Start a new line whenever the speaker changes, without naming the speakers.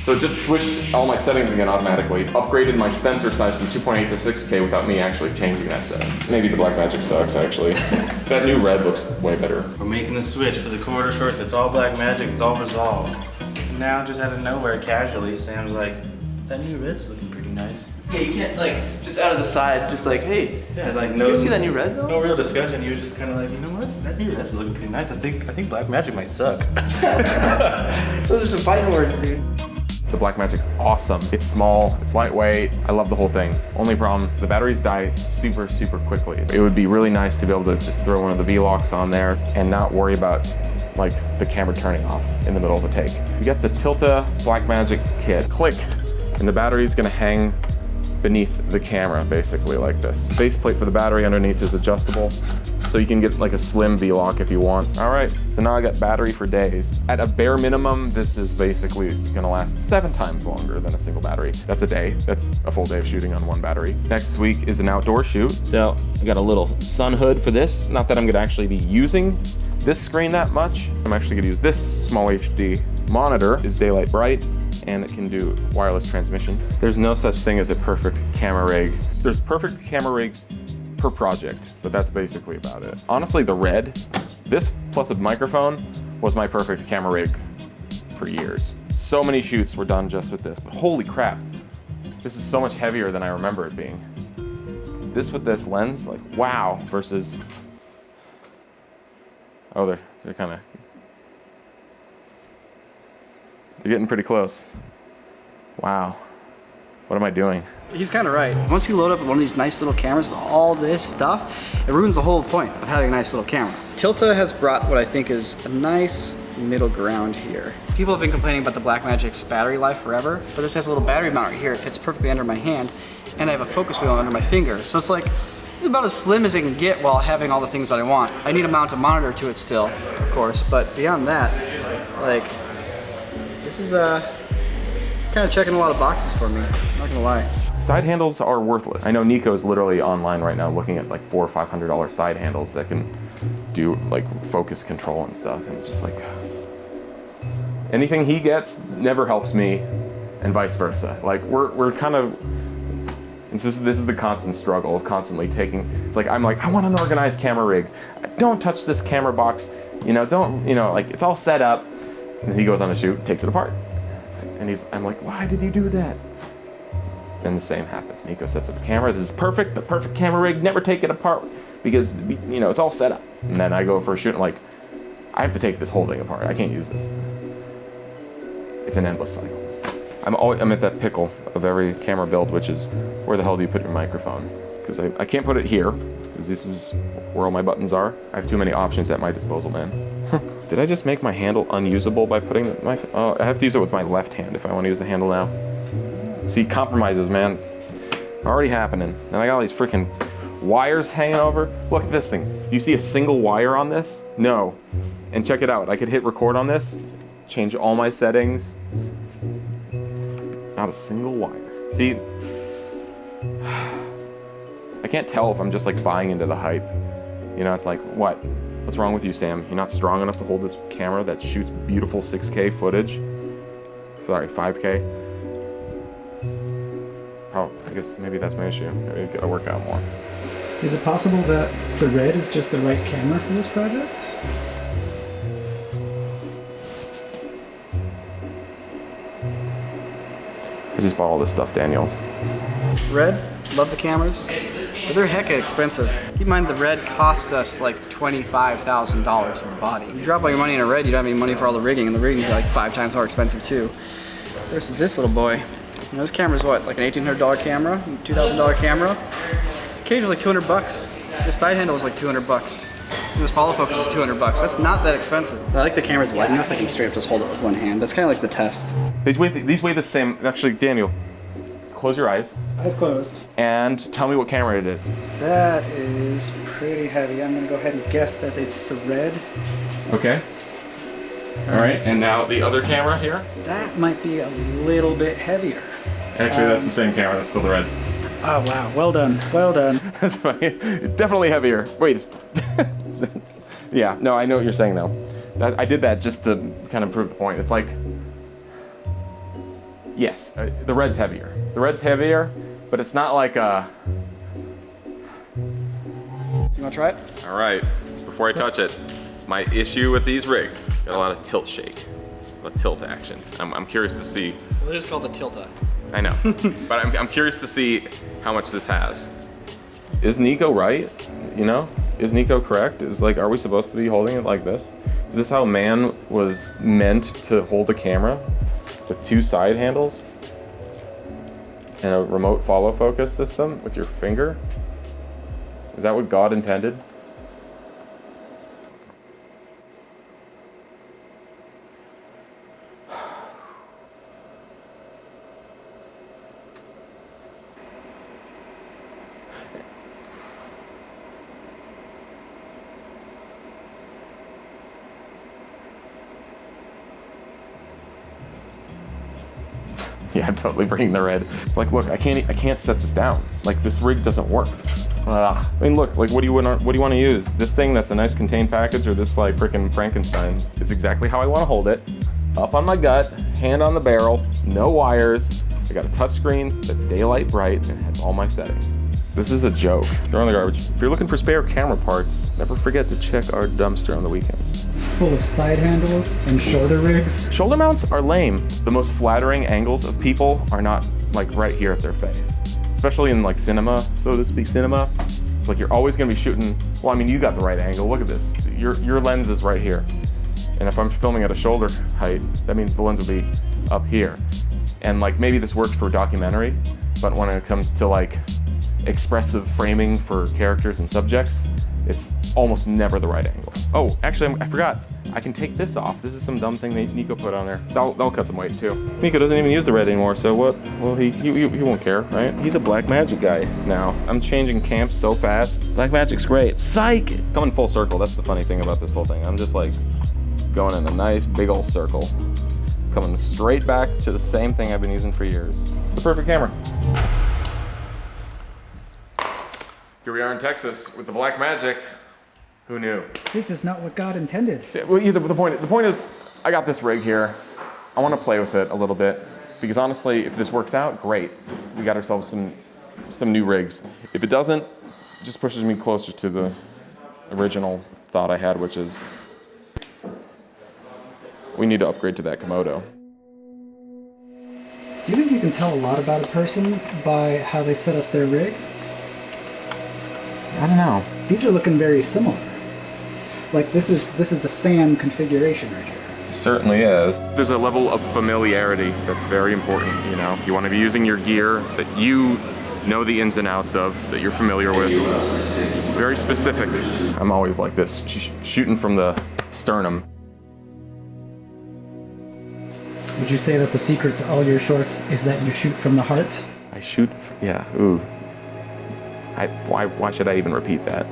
So it just switched all my settings again automatically, upgraded my sensor size from 2.8 to 6K without me actually changing that setting. Maybe the Blackmagic sucks, actually. That new red looks way better.
We're making the switch for the quarter shorts. It's all Blackmagic, it's all resolved. Now, just out of nowhere, casually, Sam's like, that new red's looking pretty nice.
Yeah, you can't like, just out of the side, just like, hey.
Yeah, like no.
You see that new red though?
No real discussion. He was just kind of like, you know what? That new red's looking pretty nice. I think Blackmagic might suck.
Those are some fighting words, dude.
The Blackmagic's awesome. It's small, it's lightweight. I love the whole thing. Only problem, the batteries die super, super quickly. It would be really nice to be able to just throw one of the V-locks on there and not worry about like the camera turning off in the middle of a take. You get the Tilta Blackmagic kit. Click, and the battery's gonna hang beneath the camera, basically like this. Base plate for the battery underneath is adjustable, so you can get like a slim V-lock if you want. All right, so now I got battery for days. At a bare minimum, this is basically gonna last 7 times longer than a single battery. That's a day. That's a full day of shooting on one battery. Next week is an outdoor shoot. So I got a little sun hood for this. Not that I'm gonna actually be using this screen that much. I'm actually gonna use this small HD monitor. Is daylight bright, and it can do wireless transmission. There's no such thing as a perfect camera rig. There's perfect camera rigs per project, but that's basically about it. Honestly, the red, this plus a microphone was my perfect camera rig for years. So many shoots were done just with this, but holy crap, this is so much heavier than I remember it being. This with this lens, like wow, versus, oh, they're kind of, they're getting pretty close. Wow, what am I doing?
He's kind of right. Once you load up one of these nice little cameras with all this stuff, it ruins the whole point of having a nice little camera. Tilta has brought what I think is a nice middle ground here. People have been complaining about the Blackmagic's battery life forever, but this has a little battery mount right here. It fits perfectly under my hand, and I have a focus wheel under my finger. So it's like, it's about as slim as it can get while having all the things that I want. I need to mount a monitor to it still, of course, but beyond that, like, this is it's kind of checking a lot of boxes for me, I'm not gonna lie.
Side handles are worthless. I know Niko's literally online right now looking at like $400 or $500 side handles that can do like focus control and stuff, and it's just like, anything he gets never helps me, and vice versa. Like we're kind of, this is the constant struggle of constantly taking, it's like, I'm like, I want an organized camera rig. Don't touch this camera box, like it's all set up. And then he goes on a shoot, takes it apart. And I'm like, why did you do that? Then the same happens. Niko sets up a camera. This is perfect, the perfect camera rig. Never take it apart because, it's all set up. And then I go for a shoot and I'm like, I have to take this whole thing apart. I can't use this. It's an endless cycle. I'm at that pickle of every camera build, which is where the hell do you put your microphone? Because I can't put it here, because this is where all my buttons are. I have too many options at my disposal, man. Did I just make my handle unusable by putting I have to use it with my left hand if I want to use the handle now. See, compromises, man. Already happening. And I got all these freaking wires hanging over. Look at this thing. Do you see a single wire on this? No. And check it out. I could hit record on this, change all my settings. Not a single wire. See, I can't tell if I'm just like buying into the hype. It's like, what? What's wrong with you, Sam? You're not strong enough to hold this camera that shoots beautiful 6K footage? Sorry, 5K? I guess maybe that's my issue. Maybe I gotta work out more.
Is it possible that the red is just the right camera for this project?
I just bought all this stuff, Daniel.
Red, love the cameras, but they're hecka expensive. Keep in mind the red cost us like $25,000 for the body. You drop all your money in a red, you don't have any money for all the rigging, and the rigging's like 5 times more expensive too. Versus this little boy. This camera's what, like an $1,800 camera, $2,000 camera? This cage was like 200 bucks. This side handle was like 200 bucks. And this follow focus is 200 bucks. That's not that expensive. I like the camera's light enough I can straight up just hold it with one hand. That's kind of like the test.
These weigh the same. Actually, Daniel, close your eyes.
Eyes closed.
And tell me what camera it is.
That is pretty heavy. I'm gonna go ahead and guess that it's the red.
Okay. All right, and now the other camera here?
That might be a little bit heavier.
Actually, that's the same camera. That's still the red.
Oh, wow. Well done. Well done.
That's fine. Definitely heavier. Wait. Yeah, no, I know what you're saying, though. I did that just to kind of prove the point. It's like, Yes, the red's heavier. The red's heavier, but it's not like a...
Do you want to try it?
All right, before I touch it, my issue with these rigs, got a lot of tilt shake, a lot of tilt action. I'm curious to see.
Well, it is called the Tilta.
I know, but I'm curious to see how much this has. Is Niko right? You know, is Niko correct? Is like, are we supposed to be holding it like this? Is this how man was meant to hold a camera? With 2 side handles? And a remote follow focus system with your finger? Is that what God intended? Yeah, I'm totally bringing the red. Like, look, I can't set this down. Like, this rig doesn't work. I mean, look, like, what do you want to use? This thing that's a nice contained package, or this like freaking Frankenstein? It's exactly how I want to hold it. Up on my gut, hand on the barrel, no wires. I got a touchscreen that's daylight bright and has all my settings. This is a joke. Throw in the garbage. If you're looking for spare camera parts, never forget to check our dumpster on the weekends.
Full of side handles and shoulder rigs.
Shoulder mounts are lame. The most flattering angles of people are not like right here at their face. Especially in like cinema, so to speak, cinema. It's like you're always gonna be shooting, well, I mean, you got the right angle. Look at this. So your lens is right here. And if I'm filming at a shoulder height, that means the lens would be up here. And like maybe this works for a documentary, but when it comes to like expressive framing for characters and subjects, it's almost never the right angle. Oh, actually, I forgot. I can take this off. This is some dumb thing that Niko put on there. That'll cut some weight too. Niko doesn't even use the red anymore, so what? Well, he won't care, right? He's a Black Magic guy now. I'm changing camps so fast. Black Magic's great. Psych! Coming full circle. That's the funny thing about this whole thing. I'm just like going in a nice big old circle. Coming straight back to the same thing I've been using for years. It's the perfect camera. Here we are in Texas with the Black Magic. Who knew?
This is not what God intended.
Well, the point is, I got this rig here. I want to play with it a little bit because honestly, if this works out, great. We got ourselves some new rigs. If it doesn't, it just pushes me closer to the original thought I had, which is we need to upgrade to that Komodo.
Do you think you can tell a lot about a person by how they set up their rig?
I don't know.
These are looking very similar. Like this is a Sam configuration right here.
It certainly is. There's a level of familiarity that's very important, you know. You want to be using your gear that you know the ins and outs of, that you're familiar with. It's very specific. I'm always like this, shooting from the sternum.
Would you say that the secret to all your shorts is that you shoot from the heart?
I shoot, yeah, ooh. Why should I even repeat that?